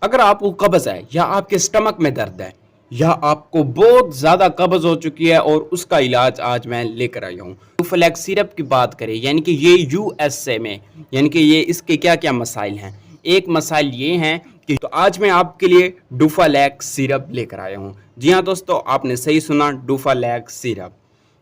अगर आपको कब्ज है या आपके स्टमक में दर्द है या आपको बहुत ज़्यादा कब्ज हो चुकी है और उसका इलाज आज मैं लेकर आया हूँ। डुफलेक्स सिरप की बात करें यानी कि ये यूएसए में यानी कि ये इसके क्या क्या मसाइल हैं। एक मसाइल ये हैं कि तो आज मैं आपके लिए डुफलेक्स सिरप लेकर आया हूँ। जी हाँ दोस्तों, आपने सही सुना, डुफलेक्स सिरप।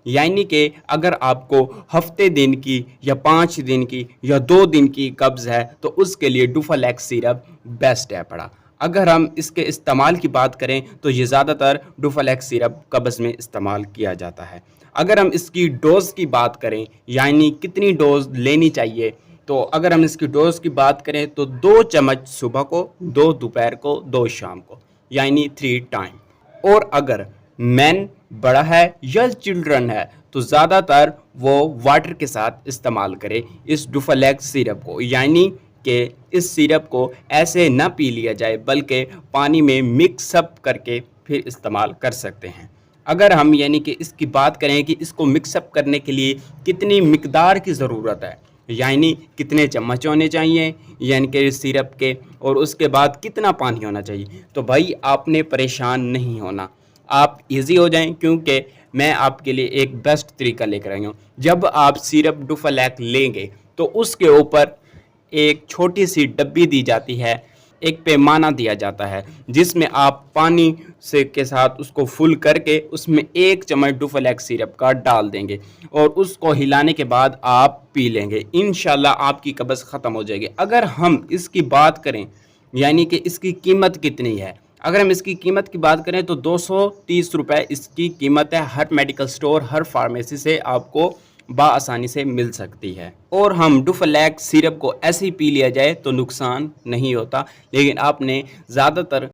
यानी कि अगर आपको हफ्ते दिन की या 5 दिन की या 2 दिन की कब्ज़ है तो उसके लिए डुफलेक्स सिरप बेस्ट है पड़ा। अगर हम इसके इस्तेमाल की बात करें तो ये ज़्यादातर डुफलेक्स सिरप कब्ज़ में इस्तेमाल किया जाता है। अगर हम इसकी डोज़ की बात करें यानी कितनी डोज़ लेनी चाहिए, तो अगर हम इसकी डोज़ की बात करें तो 2 चम्मच सुबह को, 2 दोपहर को, 2 शाम को, यानी 3 टाइम। और अगर मैन बड़ा है या चिल्ड्रन है तो ज़्यादातर वो वाटर के साथ इस्तेमाल करे इस डुफलेक्स सिरप को। यानी कि इस सिरप को ऐसे ना पी लिया जाए बल्कि पानी में मिक्सअप करके फिर इस्तेमाल कर सकते हैं। अगर हम यानी कि इसकी बात करें कि इसको मिक्सअप करने के लिए कितनी मिकदार की ज़रूरत है, यानी कितने चम्मच होने चाहिए यानी कि सिरप के, और उसके बाद कितना पानी होना चाहिए, तो भाई आपने परेशान नहीं होना, आप इजी हो जाएं क्योंकि मैं आपके लिए एक बेस्ट तरीका लेकर आई हूँ। जब आप सिरप डुफलेक लेंगे तो उसके ऊपर एक छोटी सी डब्बी दी जाती है, एक पैमाना दिया जाता है जिसमें आप पानी से के साथ उसको फुल करके उसमें 1 चम्मच डुफलेक सिरप का डाल देंगे और उसको हिलाने के बाद आप पी लेंगे। इंशाल्लाह आपकी कब्ज़ ख़त्म हो जाएगी। अगर हम इसकी बात करें यानी कि इसकी कीमत कितनी है, अगर हम इसकी कीमत की बात करें तो 230 रुपये इसकी कीमत है। हर मेडिकल स्टोर, हर फार्मेसी से आपको बआसानी से मिल सकती है। और हम डुफलेक सिरप को ऐसे ही पी लिया जाए तो नुकसान नहीं होता, लेकिन आपने ज़्यादातर